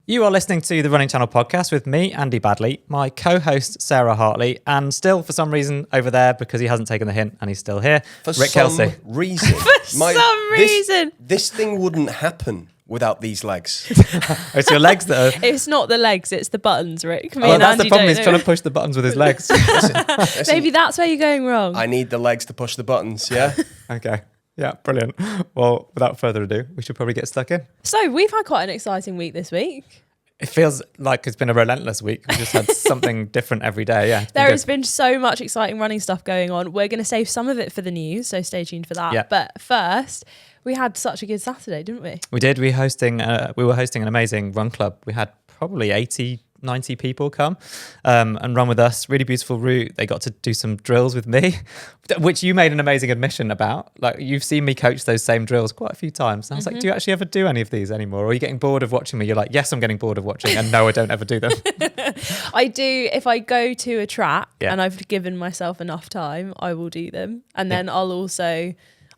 You are listening to the Running Channel podcast with me, Andy Baddeley, my co-host, Sarah Hartley, and still, for some reason, over there, because he hasn't taken the hint and he's still here, Rick Kelsey. Reason. For some reason. This thing wouldn't happen without these legs. It's your legs that are... It's not the legs, it's the buttons, Rick. Well, that's the problem. He's trying to push the buttons with his legs. Listen, Maybe that's where you're going wrong. I need the legs to push the buttons, yeah? Okay. Yeah, brilliant. Well, without further ado, we should probably get stuck in. So we've had quite an exciting week this week. It feels like it's been a relentless week. We've just had something different every day. Yeah, There has been so much exciting running stuff going on. We're going to save some of it for the news, so stay tuned for that. Yeah. But first, we had such a good Saturday, didn't we? We did. We were hosting an amazing run club. We had probably 80, 90 people come and run with us. Really beautiful route. They got to do some drills with me, which you made an amazing admission about. Like, you've seen me coach those same drills quite a few times. And I was like, do you actually ever do any of these anymore? Or are you getting bored of watching me? You're like, yes, I'm getting bored of watching. And no, I don't ever do them. I do. If I go to a track and I've given myself enough time, I will do them. And then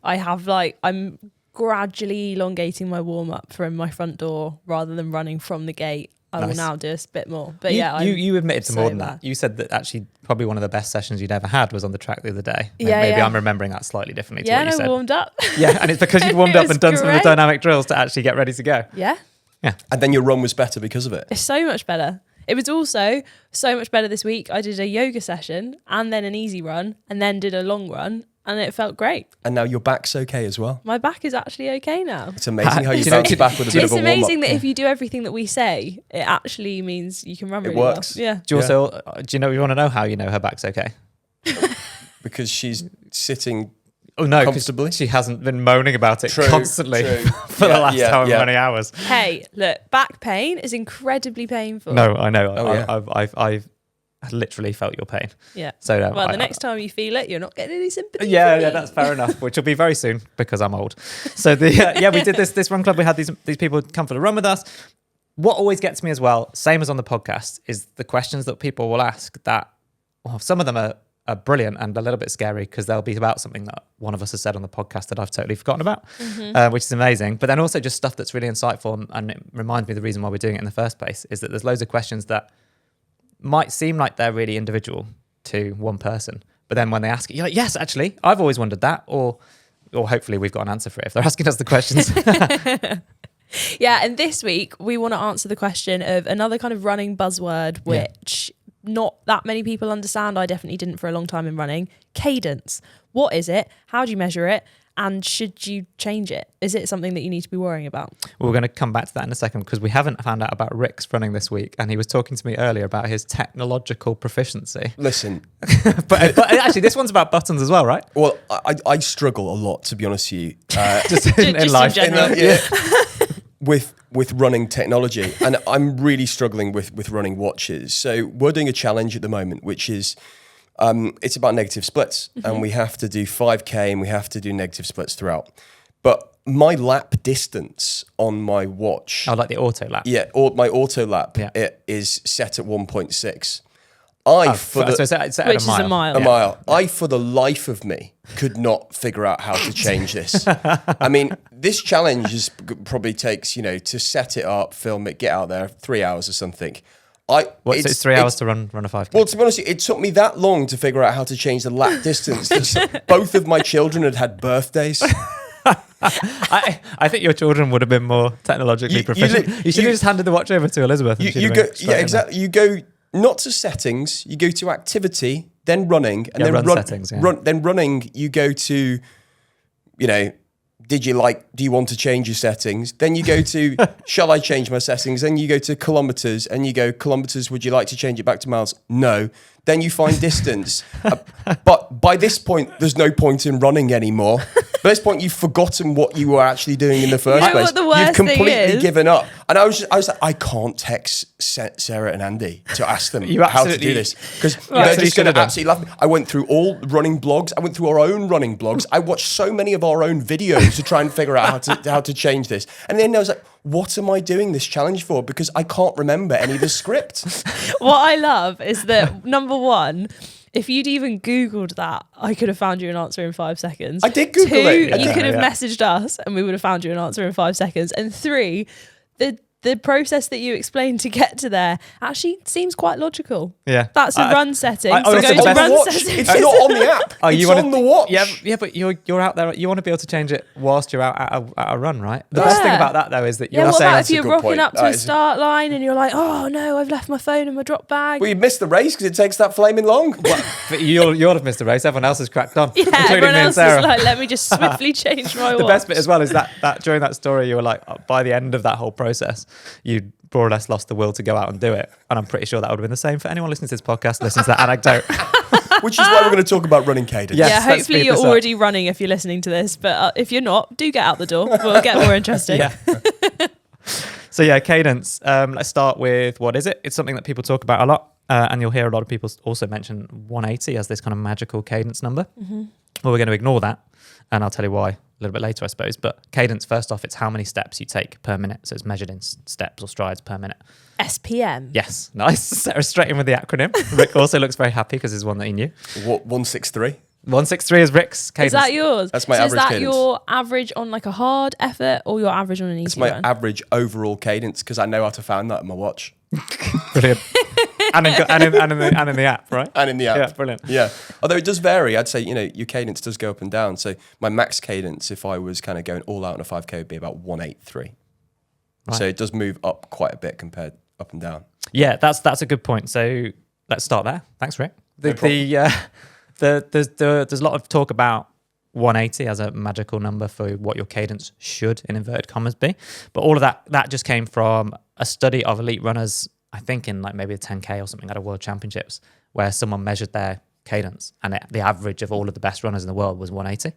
I'm gradually elongating my warm up from my front door rather than running from the gate. I will now do a bit more. But you admitted to more than that. You said that actually probably one of the best sessions you'd ever had was on the track the other day. Maybe I'm remembering that slightly differently to what you said. warmed up. Yeah, and it's because you'd warmed up and done some of the dynamic drills to actually get ready to go. Yeah. And then your run was better because of it. It's so much better. It was also so much better this week. I did a yoga session and then an easy run and then did a long run. And it felt great. And now your back's okay as well. My back is actually okay now. It's amazing how you bounce back with a bit of a warm-up. It's amazing that if you do everything that we say, it actually means you can run really well. It works. Yeah. Do you want to know how you know her back's okay? Because she's sitting comfortably. She hasn't been moaning about it constantly for the last however many hours. Hey, look, back pain is incredibly painful. No, I know. I've literally felt your pain. Yeah. So the next time you feel it, you're not getting any sympathy. Yeah, that's fair enough. Which will be very soon because I'm old. So we did this run club. We had these people come for the run with us. What always gets me as well, same as on the podcast, is the questions that people will ask. That some of them are brilliant and a little bit scary because they'll be about something that one of us has said on the podcast that I've totally forgotten about, which is amazing. But then also just stuff that's really insightful, and it reminds me the reason why we're doing it in the first place is that there's loads of questions that might seem like they're really individual to one person, but then when they ask it, you're like, yes, actually, I've always wondered that, or hopefully we've got an answer for it if they're asking us the questions. Yeah, and this week we want to answer the question of another kind of running buzzword, which not that many people understand. I definitely didn't for a long time in running. Cadence. What is it? How do you measure it? And should you change it? Is it something that you need to be worrying about? Well, we're going to come back to that in a second because we haven't found out about Rick's running this week. And he was talking to me earlier about his technological proficiency. Listen. but actually, this one's about buttons as well, right? Well, I struggle a lot, to be honest with you. Just in life. In general. With running technology. And I'm really struggling with running watches. So we're doing a challenge at the moment, which is... it's about negative splits, and we have to do 5K and we have to do negative splits throughout. But my lap distance on my watch... Oh, like the auto lap? Yeah, my auto lap it is set at 1.6. Which is a mile. A mile. I, for the life of me, could not figure out how to change this. I mean, this challenge probably takes, to set it up, film it, get out there, 3 hours or something. It's 3 hours to run a 5K? Well, to be honest, it took me that long to figure out how to change the lap distance. Both of my children had birthdays. I think your children would have been more technologically proficient. You should have just handed the watch over to Elizabeth. Exactly. You go not to settings, you go to activity, then running, and then settings. Then running, you go to, do you want to change your settings? Then you go to, shall I change my settings? Then you go to kilometers and you go, kilometers, would you like to change it back to miles? No. Then you find distance. But by this point, there's no point in running anymore. By this point, you've forgotten what you were actually doing in the first place. What the worst You've completely thing is? given up. And I was like, I can't text Sarah and Andy to ask them how to do this. Because they're just going to absolutely laugh. I went through all running blogs. I went through our own running blogs. I watched so many of our own videos to try and figure out how to change this. And then I was like, what am I doing this challenge for? Because I can't remember any of the script. What I love is that, number one, if you'd even Googled that, I could have found you an answer in 5 seconds. I did Google it. You could have messaged us and we would have found you an answer in 5 seconds. And 3, the the process that you explained to get to there actually seems quite logical. Yeah. That's a run setting. I So honestly- go to Best- run Watch. settings. It's not on the app. Oh, it's you wanna- on the watch. Yeah, but you're out there. You want to be able to change it whilst you're out at a run, right? The best thing Yeah. about that though is that Yeah, you're what saying, about that's if a you're good rocking point. up to That a is- start line and you're like, oh no, I've left my phone in my drop bag. Well, you missed the race because it takes that flaming long. but you'll have missed the race. Everyone else has cracked on, Yeah, including everyone me and else Sarah. is like, let me just swiftly change my The watch. best bit as well is that during that story, you were like, by the end of that whole process, you more or less lost the will to go out and do it. And I'm pretty sure that would have been the same for anyone listening to this podcast, listening to that anecdote. Which is why we're going to talk about running cadence. Yes, Yeah, let's hopefully speed you're this up. already running if you're listening to this. But if you're not, do get out the door. We'll get more interesting. Yeah. So yeah, cadence. Let's start with what is it? It's something that people talk about a lot. And you'll hear a lot of people also mention 180 as this kind of magical cadence number. Mm-hmm. Well, we're going to ignore that. And I'll tell you why a little bit later, I suppose. But cadence, first off, it's how many steps you take per minute. So it's measured in steps or strides per minute. SPM. Yes, nice. Sarah straight in with the acronym. Rick also looks very happy because it's one that he knew. What, 163? 163 is Rick's cadence. Is that yours? That's my so average is that cadence. your average on like a hard effort or your average on an easy It's my run? average overall cadence because I know how to find that in my watch Brilliant. and in the app, right? and in the app. Yeah, brilliant. Yeah. Although it does vary. I'd say, your cadence does go up and down. So my max cadence, if I was kind of going all out on a 5K, would be about 183. Right. So it does move up quite a bit compared up and down. Yeah, that's a good point. So let's start there. Thanks, Rick. There's a lot of talk about 180 as a magical number for what your cadence should, in inverted commas, be. But all of that just came from a study of elite runners, I think in like maybe a 10K or something at a World Championships, where someone measured their cadence and the average of all of the best runners in the world was 180.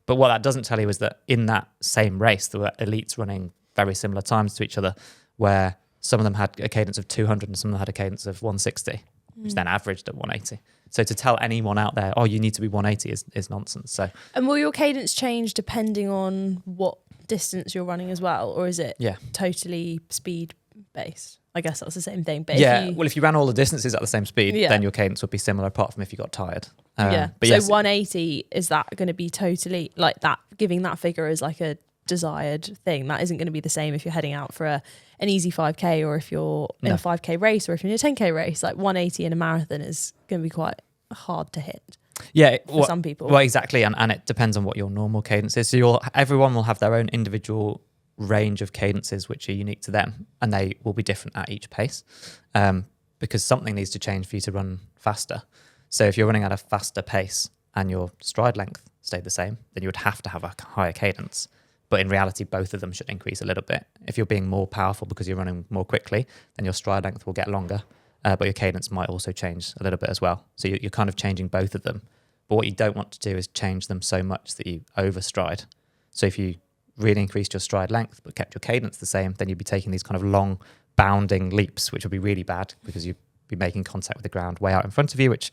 But what that doesn't tell you is that in that same race, there were elites running very similar times to each other, where some of them had a cadence of 200 and some of them had a cadence of 160, which then averaged at 180. So to tell anyone out there, oh, you need to be 180 is nonsense. So And will your cadence change depending on what distance you're running as well? Or is it yeah. totally speed based? I guess that's the same thing. But Yeah, if you, well, if you ran all the distances at the same speed, Yeah. then your cadence would be similar, apart from if you got tired. yeah. But So yes, 180, is that going to be totally like that? Giving that figure as like a desired thing, that isn't going to be the same if you're heading out for an easy 5K or if you're in No. a 5K race or if you're in a 10K race. Like 180 in a marathon is going to be quite hard to hit yeah, for some people. well, exactly, and it depends on what your normal cadence is. So everyone will have their own individual range of cadences which are unique to them, and they will be different at each pace, because something needs to change for you to run faster. So if you're running at a faster pace and your stride length stayed the same, then you would have to have a higher cadence. But in reality, both of them should increase a little bit. If you're being more powerful because you're running more quickly, then your stride length will get longer, but your cadence might also change a little bit as well. So you're kind of changing both of them. But what you don't want to do is change them so much that you overstride. So if you really increased your stride length but kept your cadence the same, then you'd be taking these kind of long bounding leaps, which would be really bad because you'd be making contact with the ground way out in front of you, which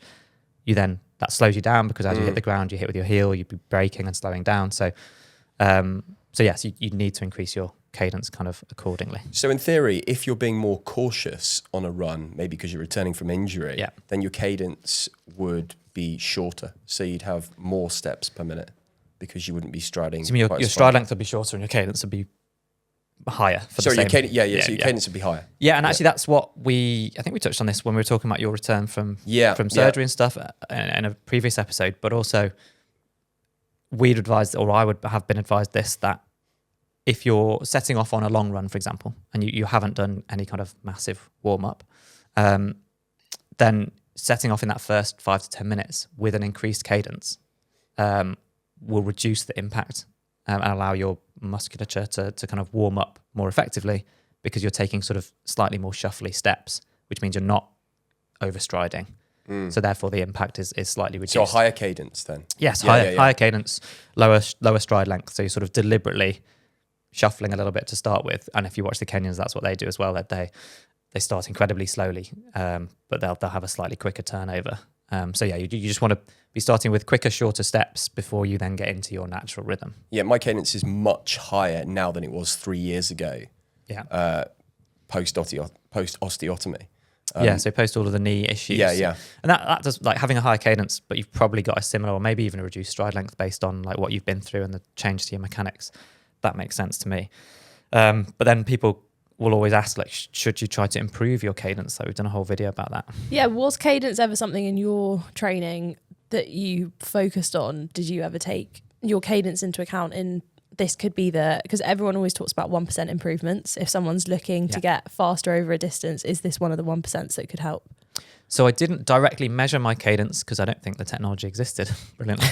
that slows you down because as you hit the ground, you hit with your heel, you'd be braking and slowing down. So yes, you need to increase your cadence kind of accordingly. So in theory, if you're being more cautious on a run, maybe because you're returning from injury, Yeah. then your cadence would be shorter. So you'd have more steps per minute because you wouldn't be striding. So you mean quite your as stride far. length would be shorter and your cadence would be higher for Sorry, the your same. cadence, so your cadence would be higher. Yeah, and actually that's what I think we touched on this when we were talking about your return from surgery and stuff in a previous episode, but also we'd advised, or I would have been advised this, that if you're setting off on a long run, for example, and you haven't done any kind of massive warm-up, then setting off in that first 5 to 10 minutes with an increased cadence will reduce the impact and allow your musculature to kind of warm up more effectively, because you're taking sort of slightly more shuffly steps, which means you're not overstriding. So therefore the impact is slightly reduced. So a higher cadence then? Yes, Yeah, higher cadence, lower stride length. So you're sort of deliberately shuffling a little bit to start with. And if you watch the Kenyans, that's what they do as well. That they start incredibly slowly, but they'll have a slightly quicker turnover. So yeah, you just want to be starting with quicker, shorter steps before you then get into your natural rhythm. Yeah, my cadence is much higher now than it was 3 years ago. Yeah. Post osteotomy. So post all of the knee issues. Yeah. And that does, like, having a higher cadence, but you've probably got a similar or maybe even a reduced stride length based on like what you've been through and the change to your mechanics. That makes sense to me. But then people will always ask, like, should you try to improve your cadence? So we've done a whole video about that. Yeah, was cadence ever something in your training that you focused on? Did you ever take your cadence into account in this could be because everyone always talks about 1% improvements. If someone's looking to get faster over a distance, is this one of the 1% that could help? So I didn't directly measure my cadence because I don't think the technology existed. Brilliantly.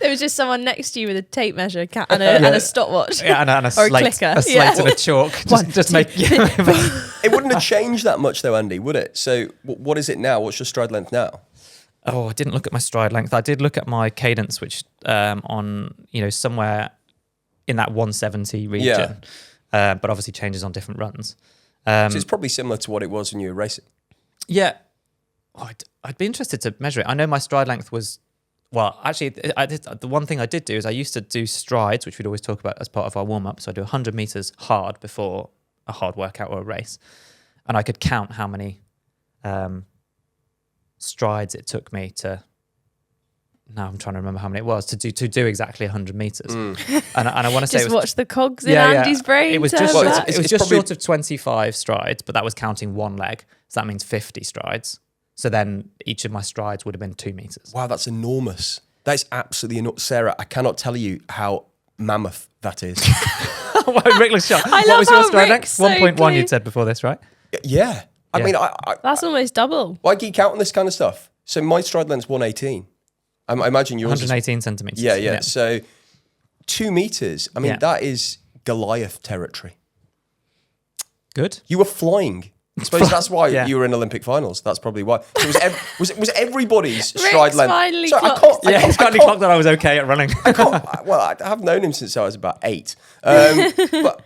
There was just someone next to you with a tape measure and a stopwatch. Yeah, and a or slate, a clicker. a slate and a chalk. Just make. It wouldn't have changed that much though, Andy, would it? So what is it now? What's your stride length now? Oh, I didn't look at my stride length. I did look at my cadence, which on somewhere in that 170 region, but obviously changes on different runs. So it's probably similar to what it was when you were racing. Yeah, I'd be interested to measure it. I know my stride length was, well, actually, the one thing I did do is I used to do strides, which we'd always talk about as part of our warm-up. So I do 100 meters hard before a hard workout or a race. And I could count how many strides it took me to, now I'm trying to remember how many it was, to do exactly 100 meters. And I want to say just watch the cogs in Andy's brain. It was just short of 25 strides, but that was counting one leg. So that means 50 strides. So then each of my strides would have been 2 meters. Wow, that's enormous. That is absolutely enormous. Sarah, I cannot tell you how mammoth that is. Rick looks shocked. What was your stride length? 1.1 you'd said before this, right? Yeah. I mean, that's almost double. I geek out on this kind of stuff. So my stride length's 118. I imagine yours 118 centimeters. Yeah. So 2 meters. I mean, that is Goliath territory. Good. You were flying. I suppose that's why you were in Olympic finals. That's probably why. So was everybody's stride length? Finally he's finally clocked that I was okay at running. I have known him since I was about 8. But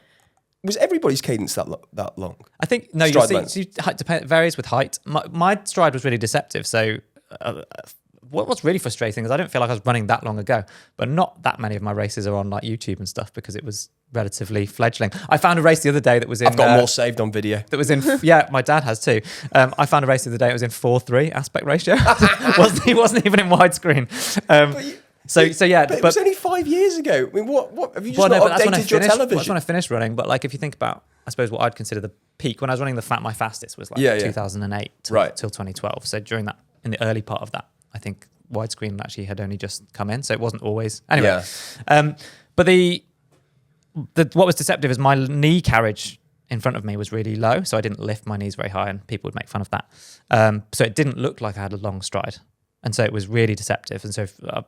was everybody's cadence that long? I think no. It varies with height. My stride was really deceptive. So what's really frustrating is I don't feel like I was running that long ago, but not that many of my races are on like YouTube and stuff because it was relatively fledgling. I found a race the other day that was in. I've got more saved on video. That was in. Yeah, my dad has too. I found a race the other day. It was in 4:3 aspect ratio. He wasn't even in widescreen. But it was only 5 years ago. I mean, what have you just not updated your television? That's when I finished running. But like, if you think about, I suppose what I'd consider the peak when I was running my fastest was like 2008 till 2012. So during that, in the early part of that, I think widescreen actually had only just come in, so it wasn't always anyway. But what was deceptive is my knee carriage in front of me was really low, so I didn't lift my knees very high, and people would make fun of that. So it didn't look like I had a long stride. And so it was really deceptive. And so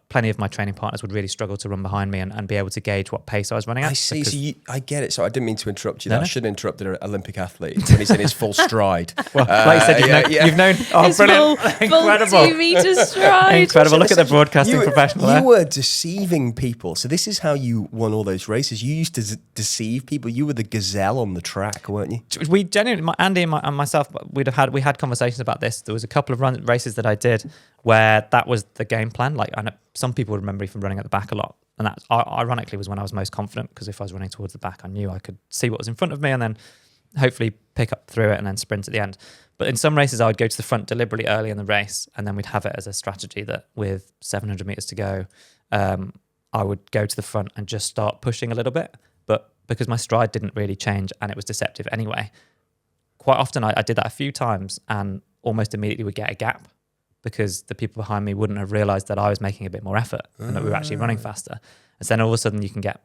plenty of my training partners would really struggle to run behind me and be able to gauge what pace I was running at. I see. So I get it. So I didn't mean to interrupt you. I shouldn't interrupt an Olympic athlete when he's in his full stride. Well, like you said, you've known. Oh, brilliant. Incredible. Full 2 meter stride. Incredible. Look at the broadcasting professional there. You were deceiving people. So this is how you won all those races. You used to deceive people. You were the gazelle on the track, weren't you? We genuinely, Andy and myself, we had conversations about this. There was a couple of races that I did where that was the game plan. Like, I know some people would remember me from running at the back a lot, and that ironically was when I was most confident, because if I was running towards the back, I knew I could see what was in front of me and then hopefully pick up through it and then sprint at the end. But in some races, I would go to the front deliberately early in the race, and then we'd have it as a strategy that with 700 meters to go, I would go to the front and just start pushing a little bit. But because my stride didn't really change and it was deceptive anyway, quite often I did that a few times and almost immediately would get a gap, because the people behind me wouldn't have realised that I was making a bit more effort and that we were actually running faster. And then all of a sudden you can get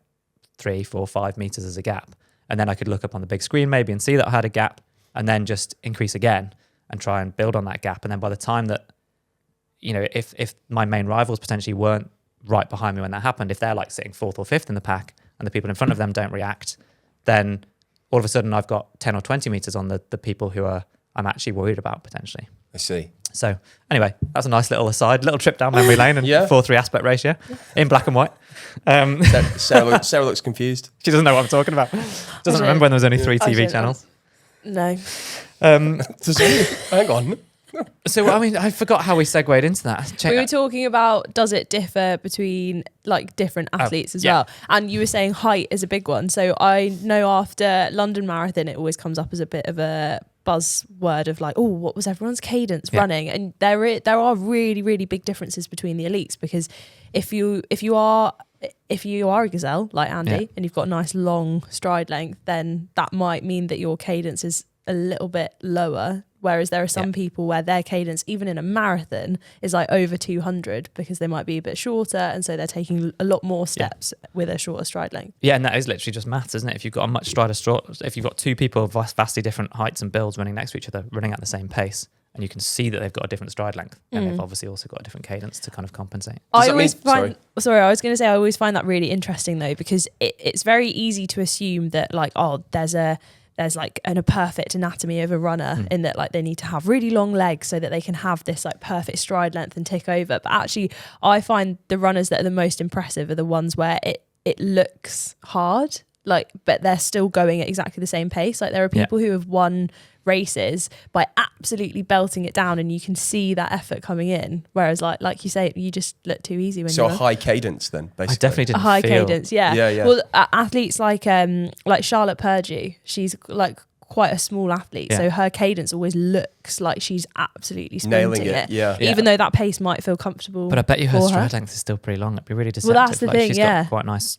3, 4, 5 meters as a gap. And then I could look up on the big screen maybe and see that I had a gap, and then just increase again and try and build on that gap. And then by the time that, if my main rivals potentially weren't right behind me when that happened, if they're like sitting 4th or 5th in the pack and the people in front of them don't react, then all of a sudden I've got 10 or 20 meters on the people who I'm actually worried about potentially. I see. So anyway, that's a nice little aside, little trip down memory lane and 4:3 aspect ratio in black and white. Sarah looks confused. She doesn't know what I'm talking about. Doesn't remember when there was only 3 TV channels. No. Hang on. So, I mean, I forgot how we segued into that. We were talking about, does it differ between like different athletes as well? And you were saying height is a big one. So I know after London Marathon, it always comes up as a bit of a buzzword of like, oh, what was everyone's cadence running? And there are really, really big differences between the elites, because if you are if you are a gazelle like Andy and you've got a nice long stride length, then that might mean that your cadence is a little bit lower. Whereas there are some people where their cadence, even in a marathon, is like over 200 because they might be a bit shorter, and so they're taking a lot more steps with a shorter stride length. Yeah, and that is literally just maths, isn't it? If you've got a much if you've got two people of vastly different heights and builds running next to each other, running at the same pace, and you can see that they've got a different stride length, and they've obviously also got a different cadence to kind of compensate. I always find that really interesting though, because it's very easy to assume that like, oh, there's like a perfect anatomy of a runner in that like they need to have really long legs so that they can have this like perfect stride length and tick over. But actually I find the runners that are the most impressive are the ones where it looks hard, like, but they're still going at exactly the same pace. Like there are people who have won races by absolutely belting it down, and you can see that effort coming in. Whereas like you say, you just look too easy when so you're a high cadence then, basically. I definitely didn't a high feel... cadence, yeah. Well, athletes like Charlotte Purdue, she's like quite a small athlete, so her cadence always looks like she's absolutely sprinting nailing it. Even though that pace might feel comfortable. But I bet you her stride length is still pretty long. It'd be really deceptive. Well, that's the thing, she's got quite nice,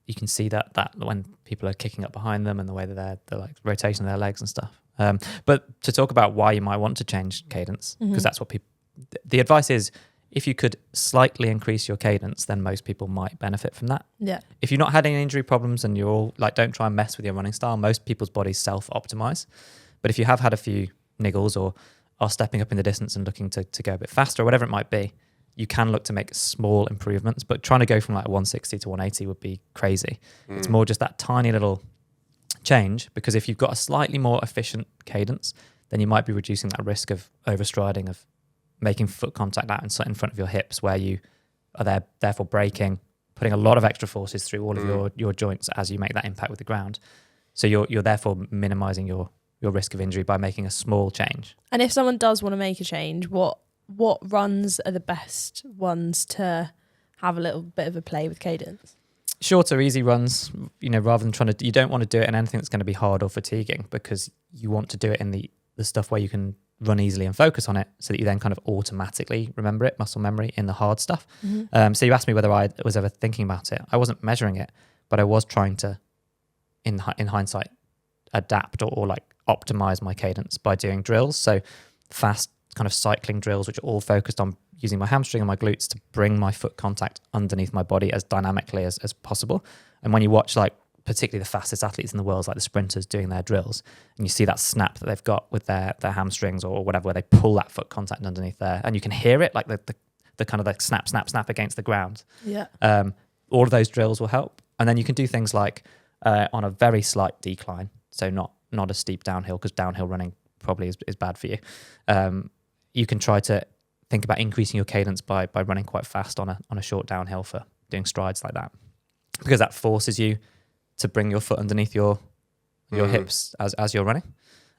you can see that when people are kicking up behind them and the way that they're like rotation of their legs and stuff. But to talk about why you might want to change cadence, because that's what the advice is, if you could slightly increase your cadence, then most people might benefit from that. Yeah. If you've not had any injury problems and you're all like, don't try and mess with your running style, most people's bodies self-optimize. But if you have had a few niggles or are stepping up in the distance and looking to go a bit faster or whatever it might be, you can look to make small improvements, but trying to go from like 160 to 180 would be crazy. It's more just that tiny little change, because if you've got a slightly more efficient cadence, then you might be reducing that risk of overstriding, of making foot contact out in front of your hips, where you are therefore braking, putting a lot of extra forces through all of your joints as you make that impact with the ground. So you're therefore minimizing your risk of injury by making a small change. And if someone does want to make a change, what runs are the best ones to have a little bit of a play with cadence? Shorter, easy runs, rather than you don't want to do it in anything that's going to be hard or fatiguing, because you want to do it in the stuff where you can run easily and focus on it, so that you then kind of automatically remember it, muscle memory, in the hard stuff. So you asked me whether I was ever thinking about it. I wasn't measuring it, but I was trying to, in hindsight, adapt or like optimize my cadence by doing drills. So fast kind of cycling drills, which are all focused on using my hamstring and my glutes to bring my foot contact underneath my body as dynamically as possible. And when you watch like particularly the fastest athletes in the world, like the sprinters doing their drills, and you see that snap that they've got with their hamstrings or whatever, where they pull that foot contact underneath there, and you can hear it, like the kind of like snap, snap, snap against the ground. Yeah. All of those drills will help. And then you can do things like on a very slight decline, so not a steep downhill, because downhill running probably is bad for you. You can try to think about increasing your cadence by running quite fast on a short downhill for doing strides like that, because that forces you to bring your foot underneath your hips as you're running,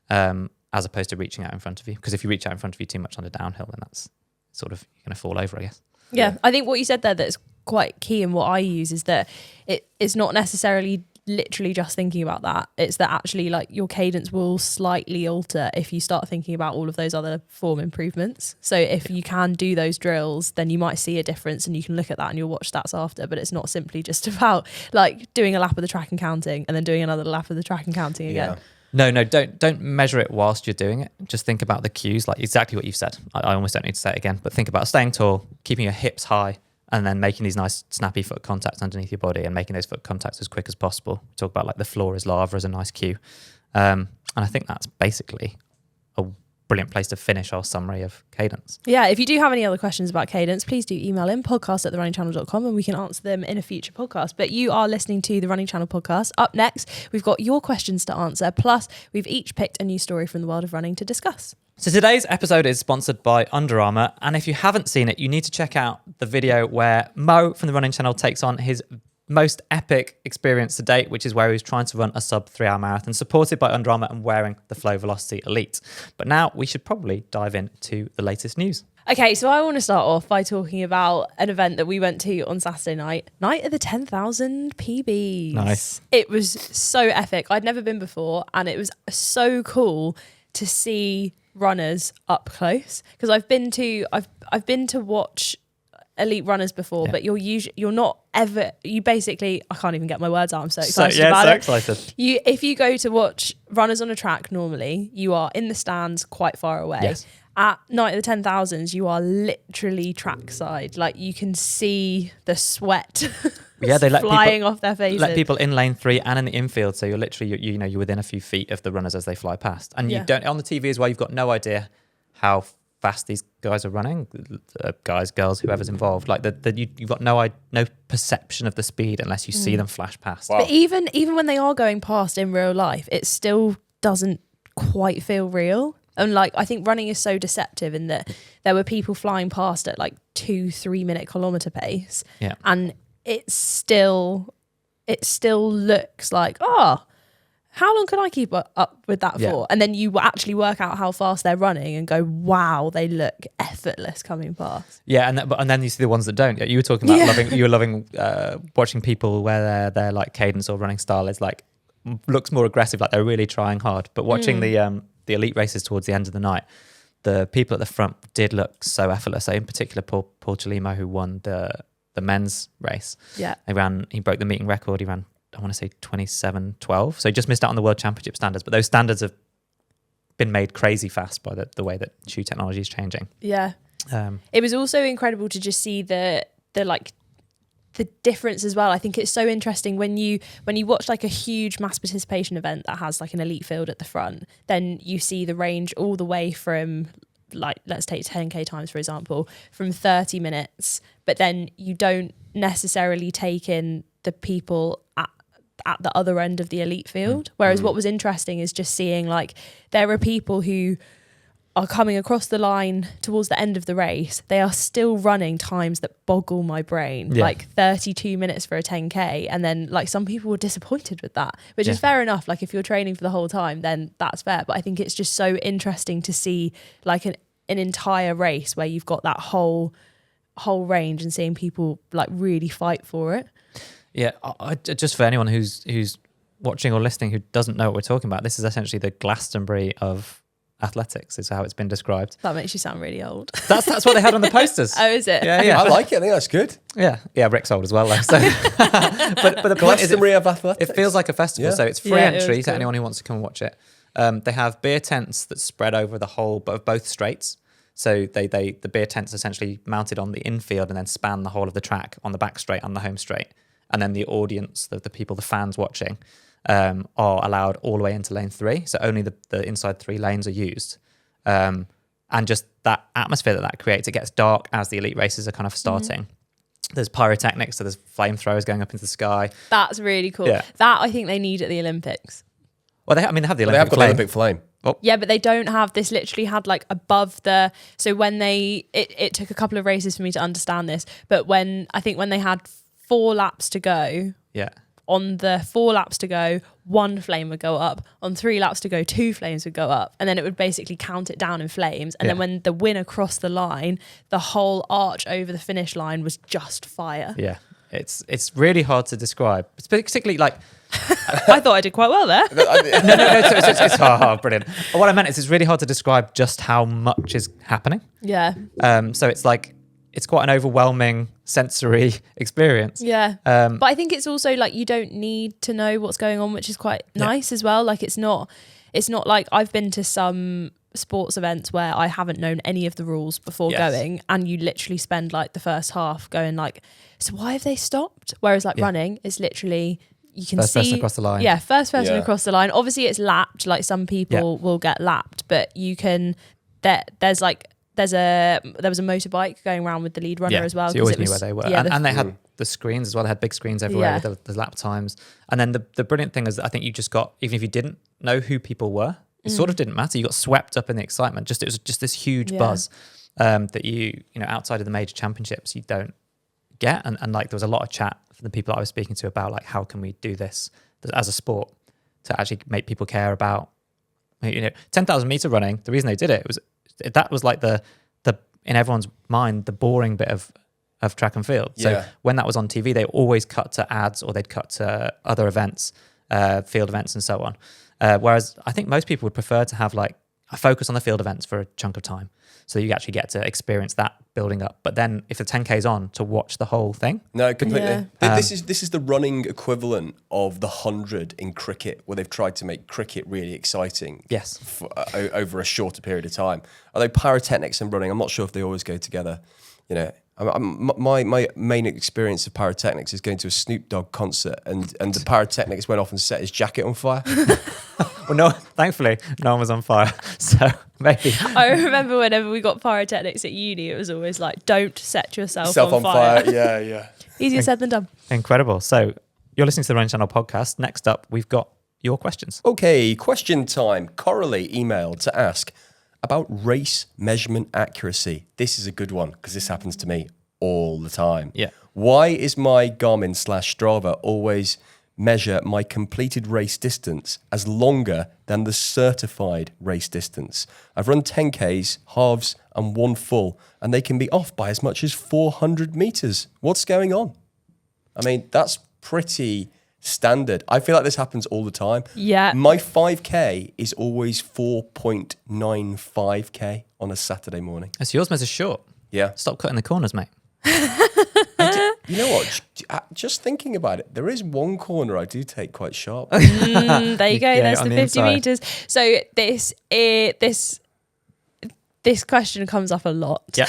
as opposed to reaching out in front of you. Because if you reach out in front of you too much on a downhill, then that's sort of, you're going to fall over, I guess. Yeah, I think what you said there that's quite key, and what I use is that it's not necessarily literally just thinking about that. It's that actually like your cadence will slightly alter if you start thinking about all of those other form improvements. So if you can do those drills, then you might see a difference, and you can look at that and you'll watch stats after. But it's not simply just about like doing a lap of the track and counting and then doing another lap of the track and counting again. No, don't measure it whilst you're doing it. Just think about the cues, like exactly what you've said. I almost don't need to say it again, but think about staying tall, keeping your hips high, and then making these nice snappy foot contacts underneath your body and making those foot contacts as quick as possible. Talk about like the floor is lava as a nice cue. And I think that's basically a brilliant place to finish our summary of cadence. Yeah, if you do have any other questions about cadence, please do email in podcast@therunningchannel.com and we can answer them in a future podcast. But you are listening to the Running Channel podcast. Up next, we've got your questions to answer, plus we've each picked a new story from the world of running to discuss. So today's episode is sponsored by Under Armour, and if you haven't seen it, you need to check out the video where Mo from the Running Channel takes on his most epic experience to date, which is where he was trying to run a sub 3-hour marathon, supported by Under Armour and wearing the Flow Velociti Elite. But now we should probably dive into the latest news. Okay, so I want to start off by talking about an event that we went to on Saturday night of the 10,000 PBs. Nice. It was so epic. I'd never been before, and it was so cool to see runners up close, because I've been to watch elite runners before, Yeah. but you're not ever, you basically, I can't even get my words out. I'm so So, excited yeah, about so it. excited. If you go to watch runners on a track, normally you are in the stands quite far away. Yes. At night of the 10,000s, you are literally trackside. Like you can see the sweat Yeah, they let flying off their faces. Let people in lane 3 and in the infield, so you're literally you're within a few feet of the runners as they fly past, and you don't on the TV as well. You've got no idea how fast these guys are running, guys, girls, whoever's involved. Like you've got no perception of the speed unless you see them flash past. Wow. But even when they are going past in real life, it still doesn't quite feel real. And like I think running is so deceptive in that there were people flying past at like 2-3 minute kilometer pace, and it still looks like, how long can I keep up with that for? And then you actually work out how fast they're running and go, wow, they look effortless coming past. Yeah, and then you see the ones that don't. You were talking about loving watching people where their like cadence or running style is like looks more aggressive, like they're really trying hard. But watching the elite races towards the end of the night, the people at the front did look so effortless. So in particular, Paul Chalimo, who won the men's race. Yeah, He broke the meeting record. He ran, I want to say 27:12. So he just missed out on the world championship standards. But those standards have been made crazy fast by the way that shoe technology is changing. Yeah. It was also incredible to just see the difference as well. I think it's so interesting when you watch like a huge mass participation event that has like an elite field at the front, then you see the range all the way from, like, let's take 10k times for example, from 30 minutes, but then you don't necessarily take in the people at the other end of the elite field. Whereas what was interesting is just seeing like there are people who are coming across the line towards the end of the race. They are still running times that boggle my brain, like 32 minutes for a 10k. And then like some people were disappointed with that, which is fair enough. Like if you're training for the whole time, then that's fair. But I think it's just so interesting to see like an entire race where you've got that whole range and seeing people like really fight for it. Yeah, just for anyone who's watching or listening who doesn't know what we're talking about, this is essentially the Glastonbury of athletics, is how it's been described. That makes you sound really old. That's what they had on the posters. Oh, is it? Yeah. I like it. I think that's good. Yeah, Rick's old as well, though. So, but the point is, Glastonbury of athletics. it feels like a festival. Yeah. So it's free Yeah, it entry was to cool. anyone who wants to come and watch it. They have beer tents that spread over the whole of both straights. So the beer tents essentially mounted on the infield and then span the whole of the track on the back straight and the home straight. And then the audience, the people, the fans watching, are allowed all the way into lane 3. So only the inside 3 lanes are used. And just that atmosphere that creates, it gets dark as the elite races are kind of starting. There's pyrotechnics, so there's flamethrowers going up into the sky. That's really cool. Yeah. That I think they need at the Olympics. Well, they have the Olympic They have got the flame. Olympic flame. Yeah, but they don't have this. Literally had like above the. So when it took a couple of races for me to understand this, but when they had 4 laps to go. Yeah. On the 4 laps to go, 1 flame would go up. On 3 laps to go, 2 flames would go up. And then it would basically count it down in flames. And then when the winner crossed the line, the whole arch over the finish line was just fire. Yeah. It's really hard to describe. It's particularly like... I thought I did quite well there. No, it's brilliant. But what I meant is it's really hard to describe just how much is happening. Yeah. So it's like, it's quite an overwhelming sensory experience. Yeah. But I think it's also like you don't need to know what's going on, which is quite nice as well. Like it's not like I've been to some sports events where I haven't known any of the rules before going, and you literally spend like the first half going like, so why have they stopped? Whereas like running, it's literally you can first see person across the line. Yeah, first person across the line. Obviously it's lapped, like some people will get lapped, but you can there was a motorbike going around with the lead runner as well. So you always knew where they were. Yeah, and they had the screens as well. They had big screens everywhere with the lap times. And then the brilliant thing is that I think you just got, even if you didn't know who people were, it sort of didn't matter. You got swept up in the excitement. It was just this huge buzz that you outside of the major championships, you don't get. And like there was a lot of chat from the people I was speaking to about like, how can we do this as a sport to actually make people care about, 10,000 meter running. The reason they did it was like the in everyone's mind, the boring bit of track and field. So when that was on TV, they always cut to ads or they'd cut to other events, field events and so on. Whereas I think most people would prefer to have like I focus on the field events for a chunk of time. So you actually get to experience that building up. But then if the 10K is on, to watch the whole thing. No, completely. Yeah. This is the running equivalent of the 100 in cricket, where they've tried to make cricket really exciting. Yes. Over a shorter period of time. Although pyrotechnics and running, I'm not sure if they always go together. You know, my main experience of pyrotechnics is going to a Snoop Dogg concert, and the pyrotechnics went off and set his jacket on fire. Well, no, thankfully, no one was on fire. So maybe. I remember whenever we got pyrotechnics at uni, it was always like, don't set yourself on on fire. Yeah. Easier said than done. Incredible. So you're listening to the Running Channel podcast. Next up, we've got your questions. Okay, question time. Coralie emailed to ask about race measurement accuracy. This is a good one because this happens to me all the time. Yeah. Why is my Garmin/Strava always measure my completed race distance as longer than the certified race distance? I've run 10Ks, halves, and one full, and they can be off by as much as 400 meters. What's going on? I mean, that's pretty standard. I feel like this happens all the time. Yeah. My 5K is always 4.95K on a Saturday morning. So yours measures short. Yeah. Stop cutting the corners, mate. You know what? Just thinking about it, there is one corner I do take quite sharp. There you go. Yeah, There's on the the 50 inside. meters. So this question comes up a lot. Yeah.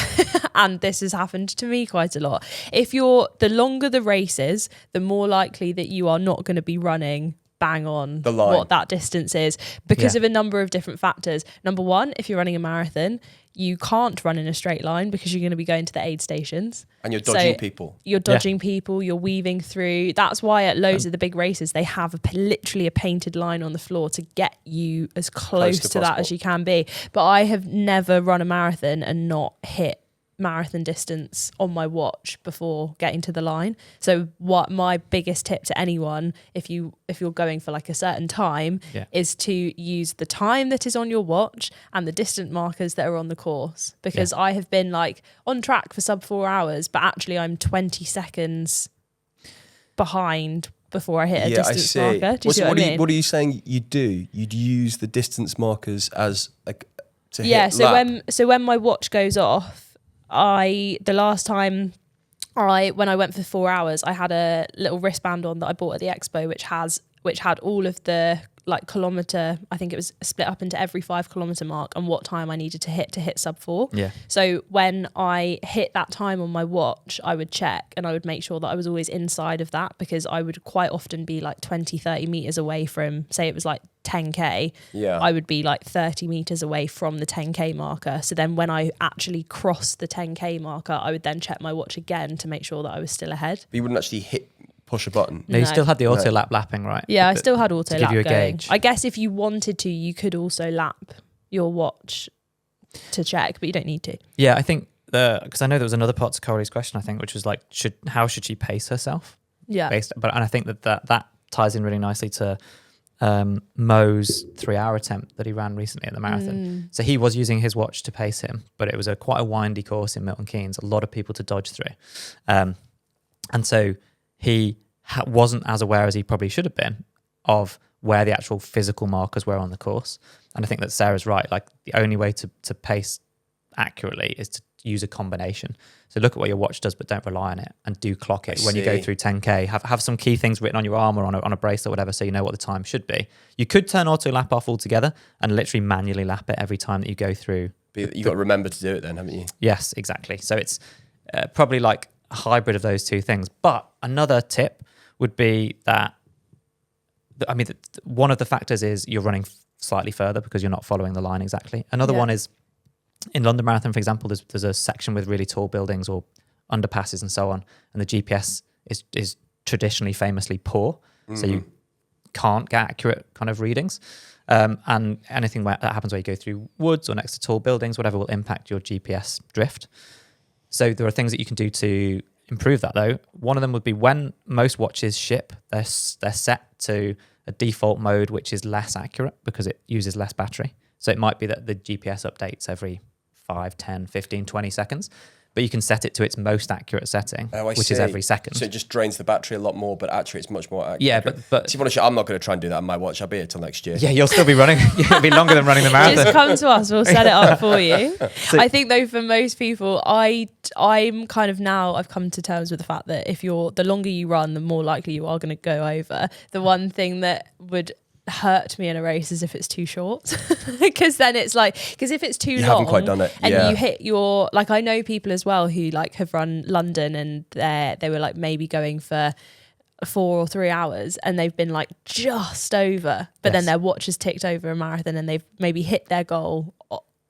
And this has happened to me quite a lot. The longer the race is, the more likely that you are not going to be running bang on The line. what that distance is, because Yeah. of a number of different factors. Number one, if you're running a marathon, you can't run in a straight line because you're going to be going to the aid stations. And you're dodging people. You're dodging people, you're weaving through. That's why at loads of the big races, they have literally a painted line on the floor to get you as close to to that as possible. you can be. But I have never run a marathon and not hit marathon distance on my watch before getting to the line. So what my biggest tip to anyone, if you're going for like a certain time, Yeah. is to use the time that is on your watch and the distant markers that are on the course. Because I have been like on track for sub 4 hours, but actually I'm 20 seconds behind before I hit a distance marker. Do you see what I mean? What are you saying you do? You'd use the distance markers as like to hit Yeah, so lap. when my watch goes off, the last time when I went for 4 hours, I had a little wristband on that I bought at the expo, which had all of the like kilometer. I think it was split up into every 5 kilometer mark and what time I needed to hit sub 4. Yeah. So when I hit that time on my watch, I would check and I would make sure that I was always inside of that, because I would quite often be like 20, 30 meters away from, say it was like 10K, Yeah. I would be like 30 meters away from the 10K marker. So then when I actually crossed the 10K marker, I would then check my watch again to make sure that I was still ahead. But you wouldn't actually push a button. No, you No. still had the auto lap lapping, right? Yeah, I But- still had auto give lap you a going. gauge. I guess if you wanted to, you could also lap your watch to check, but you don't need to. Yeah, I think because I know there was another part to Corey's question, I think, which was like, how should she pace herself? Yeah. And I think that ties in really nicely to Mo's 3-hour attempt that he ran recently at the marathon. So he was using his watch to pace him, but it was quite a windy course in Milton Keynes, a lot of people to dodge through. And so he wasn't as aware as he probably should have been of where the actual physical markers were on the course. And I think that Sarah's right. Like the only way to pace accurately is to use a combination. So look at what your watch does, but don't rely on it, and do clock it when you go through 10K. Have some key things written on your arm or on a bracelet or whatever, so you know what the time should be. You could turn auto lap off altogether and literally manually lap it every time that you go through. But you've got to remember to do it then, haven't you? Yes, exactly. So it's probably like a hybrid of those two things. But another tip would be that, one of the factors is you're running slightly further because you're not following the line exactly. Another one is, in London Marathon, for example, there's a section with really tall buildings or underpasses and so on, and the GPS is traditionally famously poor, so you can't get accurate kind of readings. And anything that happens where you go through woods or next to tall buildings, whatever, will impact your GPS drift. So there are things that you can do to improve that, though. One of them would be when most watches ship, they're set to a default mode which is less accurate because it uses less battery. So it might be that the GPS updates every 5, 10, 15, 20 seconds. but you can set it to its most accurate setting, Oh, I which see. is every second. So it just drains the battery a lot more, but actually it's much more accurate. Yeah, but See, I'm not going to try and do that on my watch. I'll be here till next year. yeah, you'll still be running. It'll be longer than running the Just marathon. come to us, we'll set it up for you. I think though for most people, I'm kind of now I've come to terms with the fact that the longer you run, the more likely you are going to go over. The one thing that would hurt me in a race is if it's too short, because then it's like, because if it's too You long haven't quite done it. and Yeah. you hit your, like I know people as well who like have run London and they were like maybe going for 4 or 3 hours and they've been like just over, but then Yes. their watch has ticked over a marathon and they've maybe hit their goal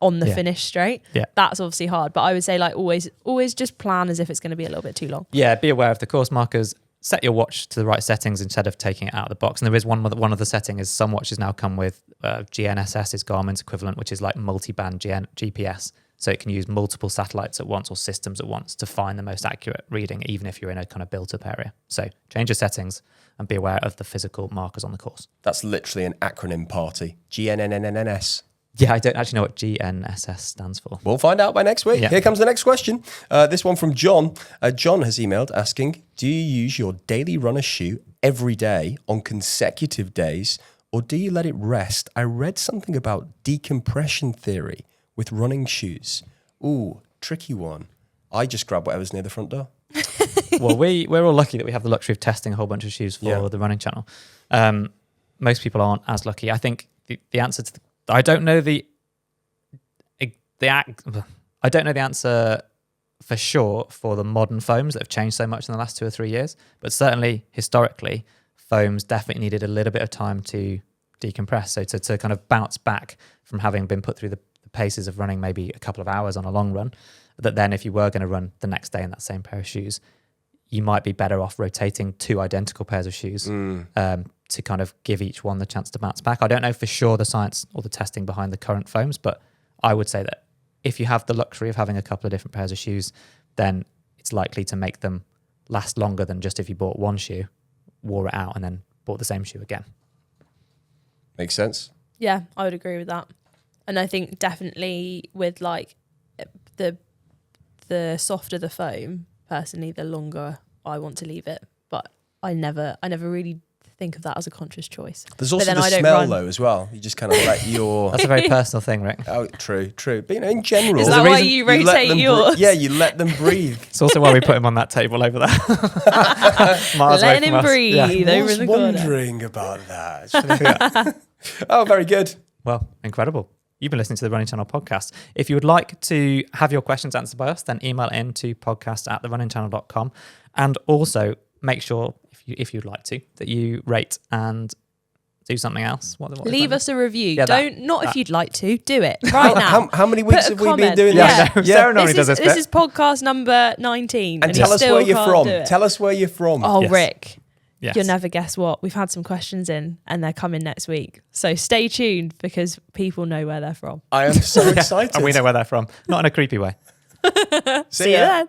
on the Yeah. finish straight. Yeah. That's obviously hard, but I would say like always just plan as if it's going to be a little bit too long. Yeah, be aware of the course markers. Set your watch to the right settings instead of taking it out of the box. And there is one of the setting is some watches now come with GNSS is Garmin's equivalent, which is like multi-band GPS. So it can use multiple satellites at once or systems at once to find the most accurate reading, even if you're in a kind of built-up area. So change your settings and be aware of the physical markers on the course. That's literally an acronym party. GNNNNS. Yeah, I don't actually know what GNSS stands for. We'll find out by next week. Yeah. Here comes the next question. This one from John. John has emailed asking, do you use your daily runner shoe every day on consecutive days, or do you let it rest? I read something about decompression theory with running shoes. Ooh, tricky one. I just grab whatever's near the front door. Well, we're all lucky that we have the luxury of testing a whole bunch of shoes for the running channel. Most people aren't as lucky. I think the answer to I don't know I don't know the answer for sure for the modern foams that have changed so much in the last 2 or 3 years, but certainly historically, foams definitely needed a little bit of time to decompress. So to kind of bounce back from having been put through the paces of running maybe a couple of hours on a long run, that then if you were going to run the next day in that same pair of shoes, you might be better off rotating 2 identical pairs of shoes to kind of give each one the chance to bounce back. I don't know for sure the science or the testing behind the current foams, but I would say that if you have the luxury of having a couple of different pairs of shoes, then it's likely to make them last longer than just if you bought one shoe, wore it out, and then bought the same shoe again. Makes sense. Yeah, I would agree with that. And I think definitely with like the softer the foam, personally, the longer I want to leave it. But I never really think of that as a conscious choice. There's also the I don't smell run. though as well. You just kind of let your... That's a very personal thing, Rick. Oh, true. But you know, in general... Is There's that a why reason you let rotate them yours? Yeah, you let them breathe. It's also why we put him on that table over there. Miles away Letting from him us. breathe Yeah. over was in the corner. wondering about that. Oh, very good. Well, incredible. You've been listening to the Running Channel podcast. If you would like to have your questions answered by us, then email in to podcast@therunningchannel.com. And also make sure, if you'd like to, that you rate and do something else. What Leave us a review. Yeah, if you'd like to, do it right now. How many weeks Put have a we been comment. doing Yeah. this? Sarah normally does this This bit. is podcast number 19. And you tell us still where you're can't from. do it. Tell us where you're from. Oh, Yes. Rick. Yes. You'll never guess what. We've had some questions in and they're coming next week. So stay tuned because people know where they're from. I am so excited. And we know where they're from. Not in a creepy way. See you then.